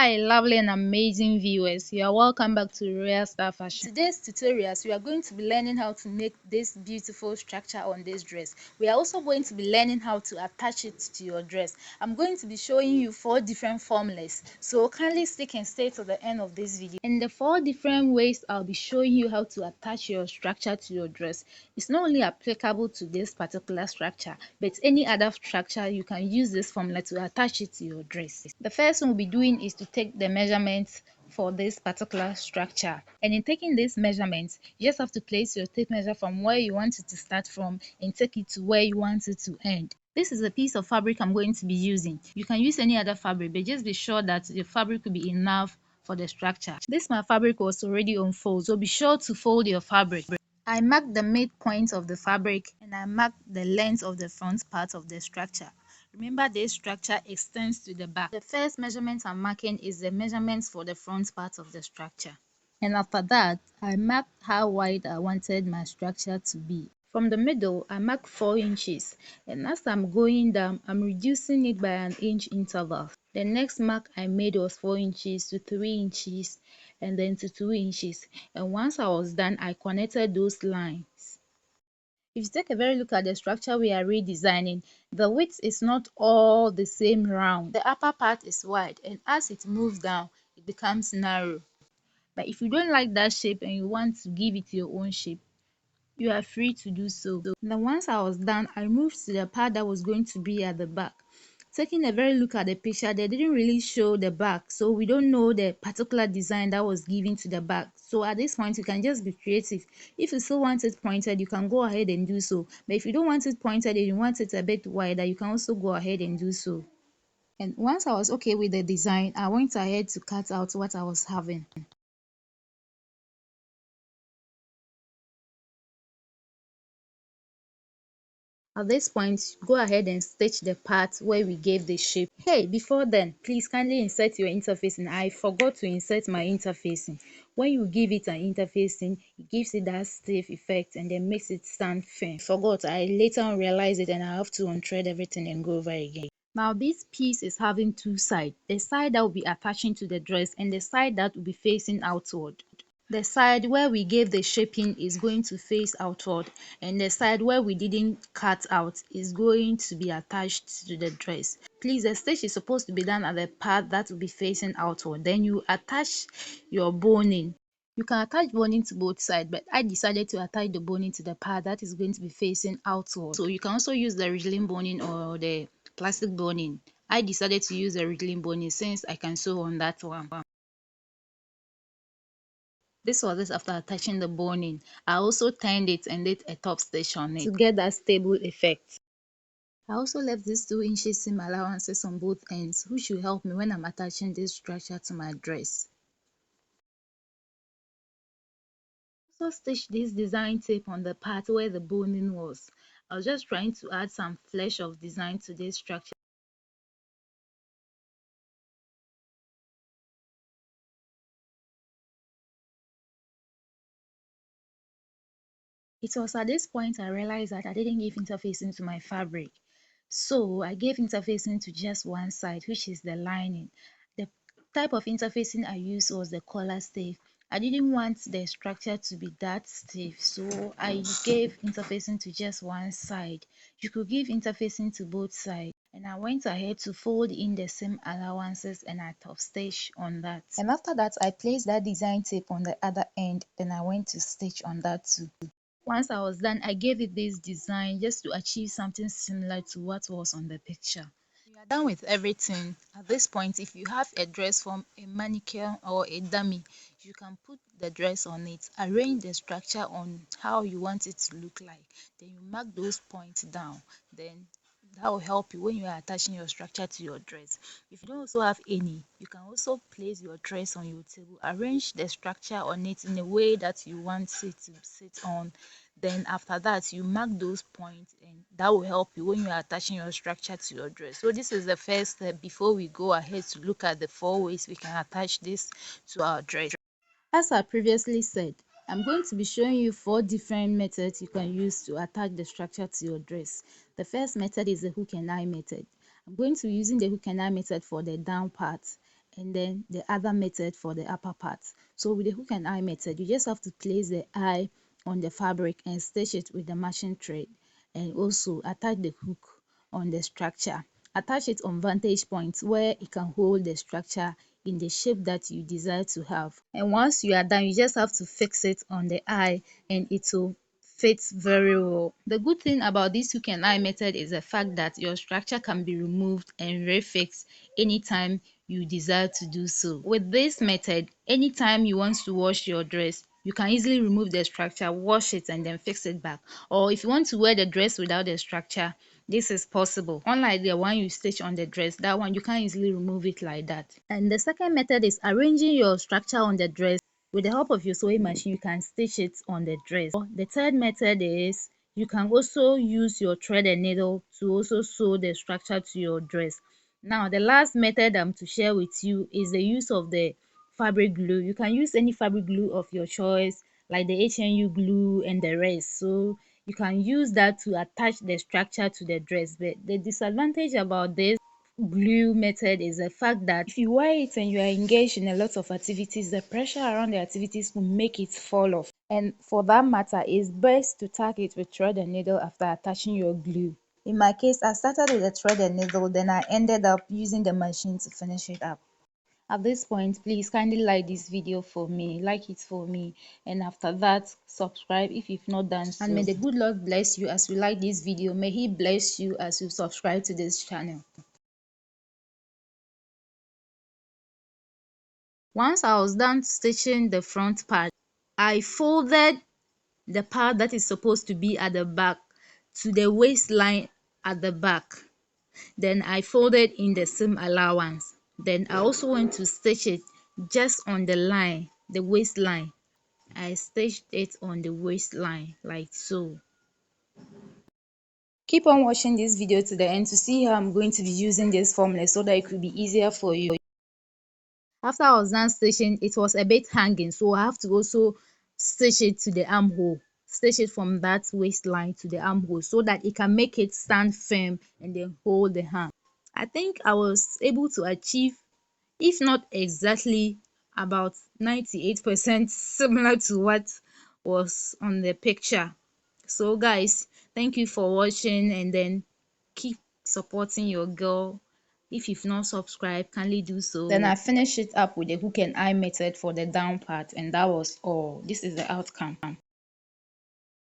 Hi, lovely and amazing viewers. You are welcome back to Royal Star Fashion. Today's tutorials, we are going to be learning how to make this beautiful structure on this dress. We are also going to be learning how to attach it to your dress. I'm going to be showing you 4 different formulas. So kindly stick and stay to the end of this video. And the 4 different ways I'll be showing you how to attach your structure to your dress. It's not only applicable to this particular structure, but any other structure you can use this formula to attach it to your dress. The first thing we'll be doing is to take the measurements for this particular structure, and in taking these measurements you just have to place your tape measure from where you want it to start from and take it to where you want it to end. This is a piece of fabric I'm going to be using. You can use any other fabric, but just be sure that the fabric will be enough for the structure. This my fabric was already on fold, so be sure to fold your fabric. I marked the midpoint of the fabric and I marked the length of the front part of the structure. Remember, this structure extends to the back. The first measurement I'm marking is the measurements for the front part of the structure. And after that, I marked how wide I wanted my structure to be. From the middle, I marked 4 inches, and as I'm going down, I'm reducing it by an inch interval. The next mark I made was 4 inches to 3 inches and then to 2 inches. And once I was done, I connected those lines. If you take a very look at the structure we are redesigning, the width is not all the same round. The upper part is wide, and as it moves down, it becomes narrow. But if you don't like that shape and you want to give it your own shape, you are free to do so. Then once I was done, I moved to the part that was going to be at the back. Taking a very look at the picture, they didn't really show the back, so we don't know the particular design that was given to the back. So at this point, you can just be creative. If you still want it pointed, you can go ahead and do so. But if you don't want it pointed and you want it a bit wider, you can also go ahead and do so. And once I was okay with the design, I went ahead to cut out what I was having. At this point, go ahead and stitch the part where we gave the shape. Hey, before then, please kindly insert your interfacing. I forgot to insert my interfacing. When you give it an interfacing, it gives it that stiff effect and then makes it stand firm. Forgot, I later on realized it and I have to unthread everything and go over again. Now this piece is having 2 sides. The side that will be attaching to the dress and the side that will be facing outward. The side where we gave the shaping is going to face outward, and the side where we didn't cut out is going to be attached to the dress. Please, the stitch is supposed to be done at the part that will be facing outward. Then you attach your boning. You can attach boning to both sides, but I decided to attach the boning to the part that is going to be facing outward. So you can also use the wriggling boning or the plastic boning. I decided to use the wriggling boning since I can sew on that one. This was it after attaching the boning. I also turned it and did a top stitch on it to get that stable effect. I also left these 2 inches seam allowances on both ends, which will help me when I'm attaching this structure to my dress. I also stitched this design tape on the part where the boning was. I was just trying to add some flesh of design to this structure. It was at this point I realized that I didn't give interfacing to my fabric. So I gave interfacing to just one side, which is the lining. The type of interfacing I used was the collar stiff. I didn't want the structure to be that stiff, so I gave interfacing to just one side. You could give interfacing to both sides. And I went ahead to fold in the seam allowances and I top stitch on that. And after that, I placed that design tape on the other end, then I went to stitch on that too. Once I was done, I gave it this design just to achieve something similar to what was on the picture. We are done with everything. At this point, if you have a dress from a mannequin or a dummy, you can put the dress on it, arrange the structure on how you want it to look like. Then you mark those points down. Then that will help you when you are attaching your structure to your dress. If you don't also have any, you can also place your dress on your table, arrange the structure on it in a way that you want it to sit on. Then after that, you mark those points and that will help you when you are attaching your structure to your dress. So this is the first step before we go ahead to look at the 4 ways we can attach this to our dress. As I previously said, I'm going to be showing you 4 different methods you can use to attach the structure to your dress. The first method is the hook and eye method. I'm going to be using the hook and eye method for the down part, and then the other method for the upper part. So with the hook and eye method, you just have to place the eye on the fabric and stitch it with the matching thread, and also attach the hook on the structure. Attach it on vantage points where it can hold the structure in the shape that you desire to have. And once you are done, you just have to fix it on the eye and it will fit very well. The good thing about this hook and eye method is the fact that your structure can be removed and refixed anytime you desire to do so. With this method, anytime you want to wash your dress, you can easily remove the structure, wash it, and then fix it back. Or if you want to wear the dress without the structure, this is possible. Unlike the one you stitch on the dress, that one you can't easily remove it like that. And the second method is arranging your structure on the dress. With the help of your sewing machine, you can stitch it on the dress. The third method is you can also use your thread and needle to also sew the structure to your dress. Now, the last method I'm to share with you is the use of the fabric glue. You can use any fabric glue of your choice, like the HNU glue and the rest. So you can use that to attach the structure to the dress. But the disadvantage about this glue method is the fact that if you wear it and you are engaged in a lot of activities, the pressure around the activities will make it fall off. And for that matter, it's best to tack it with thread and needle after attaching your glue. In my case, I started with a thread and needle, then I ended up using the machine to finish it up. At this point, please kindly like this video for me, like it for me, and after that subscribe if you've not done so. And may the good Lord bless you as you like this video. May he bless you as you subscribe to this channel. Once I was done stitching the front part, I folded the part that is supposed to be at the back to the waistline at the back. Then I folded in the seam allowance. Then I also went to stitch it just on the line, the waistline. I stitched it on the waistline like so. Keep on watching this video to the end to see how I'm going to be using this formula so that it could be easier for you. After I was done stitching, it was a bit hanging, so I have to also stitch it to the armhole. Stitch it from that waistline to the armhole so that it can make it stand firm and then hold the hand. I think I was able to achieve, if not exactly, about 98% similar to what was on the picture. So guys, thank you for watching, and then keep supporting your girl. If you've not subscribed, kindly do so. Then I finished it up with the hook and eye method for the down part, and that was all. This is the outcome.